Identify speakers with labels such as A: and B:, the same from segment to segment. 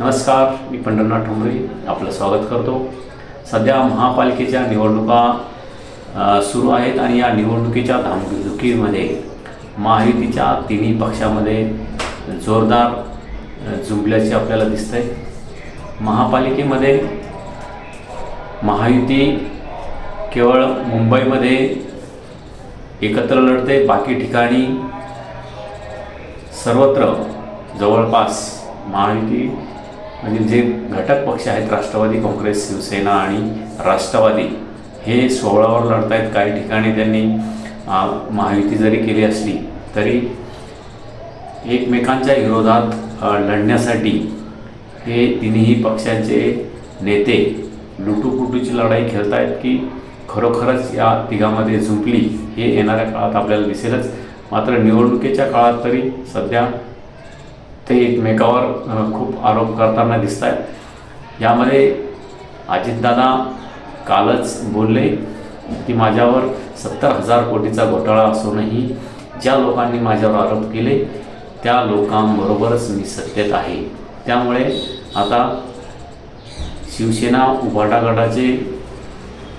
A: नमस्कार, मी पंढरनाथ ठोंबरे आपलं स्वागत करतो। सध्या महापालिकेच्या निवडणुका सुरू आहेत आणि या निवडणुकीच्या धामधुकीमध्ये महायुतीच्या तिन्ही पक्षामध्ये जोरदार जुंपल्याचे आपल्याला दिसतंय। महापालिकेमध्ये महायुती केवळ मुंबईमध्ये एकत्र लढते, बाकी ठिकाणी सर्वत्र जवळपास महायुती म्हणजे जे घटक पक्ष आहेत राष्ट्रवादी काँग्रेस, शिवसेना आणि राष्ट्रवादी हे 16वर लढत आहेत। काही ठिकाणी त्यांनी महायुती जरी केली असली तरी एकमेकांच्या विरोधात लढण्यासाठी हे तिन्ही पक्षांचे नेते लुटूपुटूची लढाई खेळत आहेत की खरोखरच या तिघांमध्ये झुंपली हे येणाऱ्या काळात आपल्याला दिसेलच। मात्र निवडणुकीच्या काळात तरी सध्या ते एकमेकावर खूप आरोप करताना दिसत आहेत। यामध्ये अजितदादा कालच बोलले की माझ्यावर 70,000 कोटीचा घोटाळा असूनही ज्या लोकांनी माझ्यावर आरोप केले त्या लोकांबरोबरच मी सत्तेत आहे। त्यामुळे आता शिवसेना उभाटा गटाचे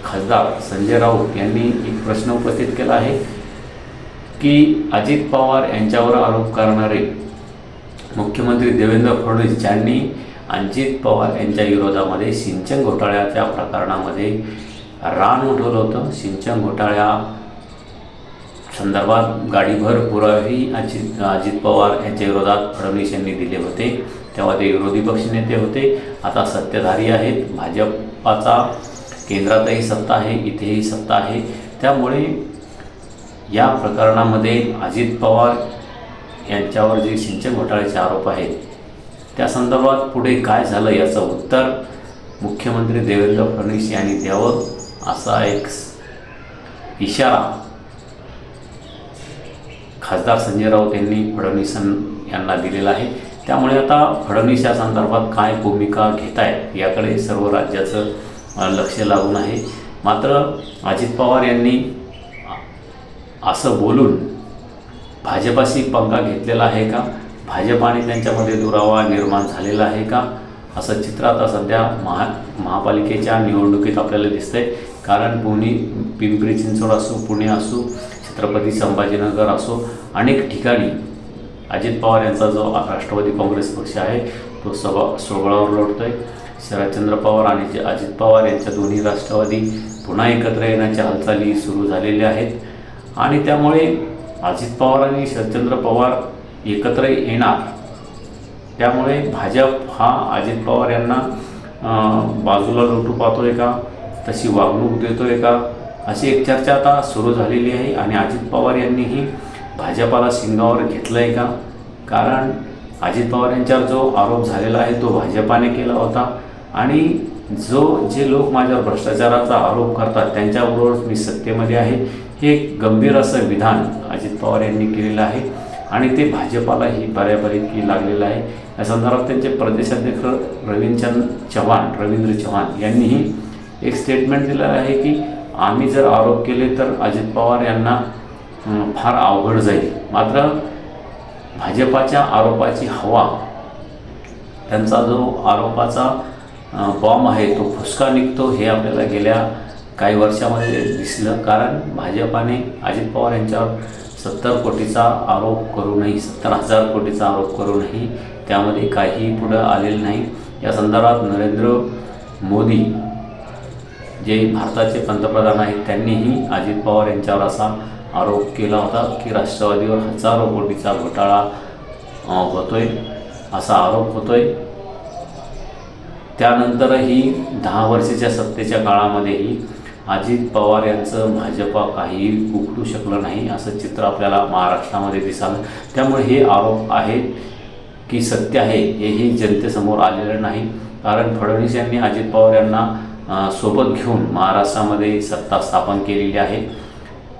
A: खासदार संजय राऊत यांनी एक प्रश्न उपस्थित केला आहे की अजित पवार यांच्यावर आरोप करणारे मुख्यमंत्री देवेंद्र फडणवीस यांनी अजित पवार यांच्या विरोधामध्ये सिंचन घोटाळ्याच्या प्रकरणामध्ये रान उठवलं होतं। सिंचन घोटाळ्या संदर्भात गाडीभर पुरावेही अजित पवार यांच्या विरोधात फडणवीस यांनी दिले होते, तेव्हा ते विरोधी पक्षनेते होते। आता सत्ताधारी आहेत, भाजपाचा केंद्रातही सत्ता आहे, इथेही सत्ता आहे। त्यामुळे या प्रकरणामध्ये अजित पवार यांच्यावर जे सिंचन घोटाळ्याचे आरोप आहेत त्या संदर्भात पुढे काय झालं याचं उत्तर मुख्यमंत्री देवेंद्र फडणवीस यांनी द्यावं असा एक इशारा खासदार संजय राऊत यांनी फडणवीस यांना दिलेला आहे। त्यामुळे आता फडणवीस या संदर्भात काय भूमिका घेत आहेत याकडे सर्व राज्याचं लक्ष लागून आहे। मात्र अजित पवार यांनी असं बोलून भाजपाशी पंगा घेतलेला आहे का, भाजपाने त्यांच्यामध्ये दुरावा निर्माण झालेला आहे का, असं चित्र आता सध्या महापालिकेच्या निवडणुकीत आपल्याला दिसतंय। कारण पिंपरी चिंचवड असो, पुणे असो, छत्रपती संभाजीनगर असो, अनेक ठिकाणी अजित पवार यांचा जो राष्ट्रवादी काँग्रेस पक्ष आहे तो 16वर लढतोय। शरदचंद्र पवार आणि अजित पवार यांच्या दोन्ही राष्ट्रवादी पुन्हा एकत्र येण्याच्या हालचाली सुरू झालेल्या आहेत आणि त्यामुळे अजित पवार आणि शरदचंद्र पवार एकत्र येणार। त्यामुळे भाजप हा अजित पवार यांना बाजूला लोटू पाहतोय का, तशी वागणूक देतोय का, अशी एक चर्चा आता सुरू झालेली आहे। आणि अजित पवार यांनीही भाजपाला शिंगावर घेतलं आहे का, कारण अजित पवार यांच्यावर जो आरोप झालेला आहे तो भाजपाने केला होता आणि जे लोक माझ्यावर भ्रष्टाचाराचा आरोप करतात त्यांच्याबरोबर मी सत्तेमध्ये आहे हे गंभीर असं विधान अजित पवार यांनी केलेलं आहे आणि ते भाजपालाही बऱ्यापैकी लागलेलं आहे। या संदर्भात त्यांचे प्रदेशाध्यक्ष रवींद्र चव्हाण यांनीही एक स्टेटमेंट दिलेलं आहे की आम्ही जर आरोप केले तर अजित पवार यांना फार अवघड जाईल। मात्र भाजपाच्या आरोपाची हवा, त्यांचा जो आरोपाचा बॉम्ब आहे तो फुसका निघतो हे आपल्याला गेल्या काही वर्षामध्ये दिसलं। कारण भाजपाने अजित पवार यांच्यावर 70 कोटीचा आरोप करूनही 70,000 कोटीचा आरोप करूनही त्यामध्ये काही पुढं आलेलं नाही। या संदर्भात नरेंद्र मोदी जे भारताचे पंतप्रधान आहेत त्यांनीही अजित पवार यांच्यावर असा आरोप केला होता की राष्ट्रवादीवर हजारो कोटीचा घोटाळा होतोय, असा आरोप होतोय। त्यानंतरही 10 वर्षाच्या सत्तेच्या काळामध्येही अजित पवार यांचं भाजपा काही उकळू शकलं नाही असं चित्र आपल्याला महाराष्ट्रामध्ये दिसालं। त्यामुळे हे आरोप आहेत की सत्य आहे हेही जनतेसमोर आलेलं नाही। कारण फडणवीस यांनी अजित पवार यांना सोबत घेऊन महाराष्ट्रामध्ये सत्ता स्थापन केलेली आहे।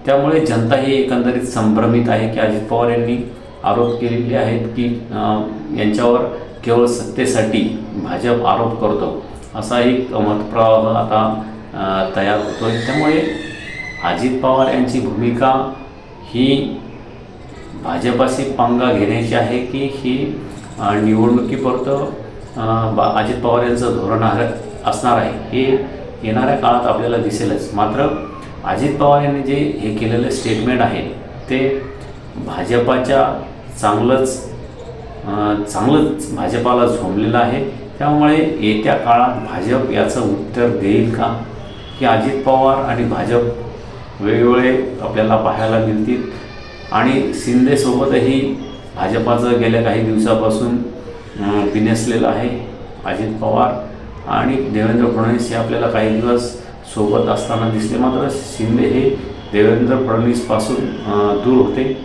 A: त्यामुळे जनता ही एकंदरीत संभ्रमित आहे की अजित पवार यांनी आरोप केलेले आहेत की यांच्यावर केवळ सत्तेसाठी भाजप आरोप करतो असा एक मतप्रवाह आता तयार होतोय। त्यामुळे अजित पवार यांची भूमिका ही भाजपाशी पंगा घेण्याची आहे की ही निवडणुकीपुरतं अजित पवार यांचं धोरण असणार आहे हे येणाऱ्या काळात आपल्याला दिसेलच. मात्र अजित पवार यांनी जे हे केलेलं स्टेटमेंट आहे ते भाजपाच्या चांगलंच भाजपाला झोंबलेलं आहे. त्यामुळे येत्या काळात भाजप याचं उत्तर देईल का, की अजित पवार आणि भाजप वेगवेगळे आपल्याला पाहायला मिळतील. आणि शिंदेसोबतही भाजपाचं गेल्या काही दिवसापासून बिनसलेलं आहे अजित पवार आणि देवेंद्र फडणवीस हे आपल्याला काही दिवस सोबत असताना दिसले. मात्र शिंदे हे देवेंद्र फडणवीसपासून दूर होते.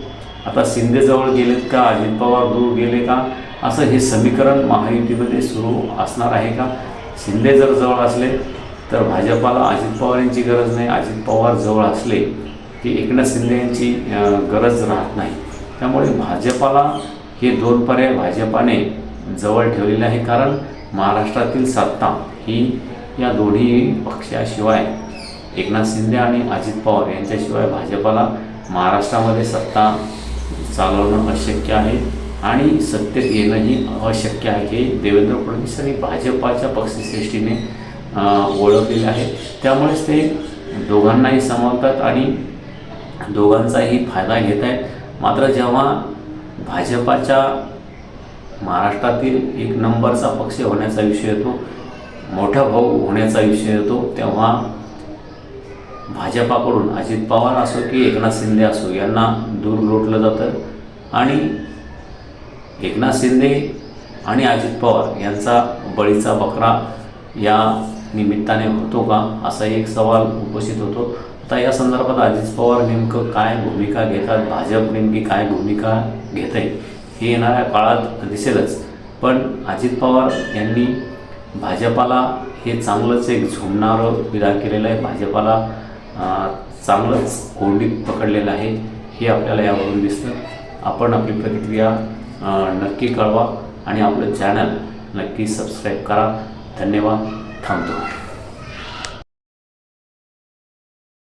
A: आता शिंदे जवळ गेलेत का, अजित पवार दूर गेले का, असं हे समीकरण महायुतीमध्ये सुरू असणार आहे का. शिंदे जर जवळ असले तर भाजपाला अजित पवार यांची गरज नाही, अजित पवार जवळ असले की एकनाथ शिंदे यांची गरज राहत नाही. त्यामुळे भाजपाला हे दोन पर्याय भाजपाने जवळ ठेवलेले आहे. कारण महाराष्ट्रातील सत्ता ही या दोन्ही पक्षाशिवाय एकनाथ शिंदे आणि अजित पवार यांच्याशिवाय भाजपाला महाराष्ट्रामध्ये सत्ता चालवणं अशक्य आहे आणि सत्तेत येणंही अशक्य आहे. हे देवेंद्र फडणवीस आणि भाजपाच्या पक्षश्रेष्ठीने ओळखलेले आहे. त्यामुळेच ते दोघांनाही सांभाळतात आणि दोघांचाही फायदा घेत आहेत. मात्र जेव्हा भाजपाच्या महाराष्ट्रातील एक नंबरचा पक्ष होण्याचा विषय येतो, मोठा भाऊ होण्याचा विषय येतो, तेव्हा भाजपाकडून अजित पवार असो की एकनाथ शिंदे असो यांना दूर लोटलं जातं. आणि एकनाथ शिंदे आणि अजित पवार यांचा बळीचा बकरा या निमित्ताने होतो का, असा एक सवाल उपस्थित होतो. आता या संदर्भात अजित पवार नेमकं काय भूमिका घेतात, भाजप नेमकी काय भूमिका घेत आहे हे येणाऱ्या काळात दिसेलच. पण अजित पवार यांनी भाजपाला हे चांगलंच एक झुमणारं विधान केलेलं आहे. भाजपाला चांगलंच कोंडीत पकडलेलं आहे हे आपल्याला यावरून दिसतं. आपण आपली प्रतिक्रिया नक्की कळवा आणि आपलं चॅनल नक्की सबस्क्राईब करा. धन्यवाद. थांबतो.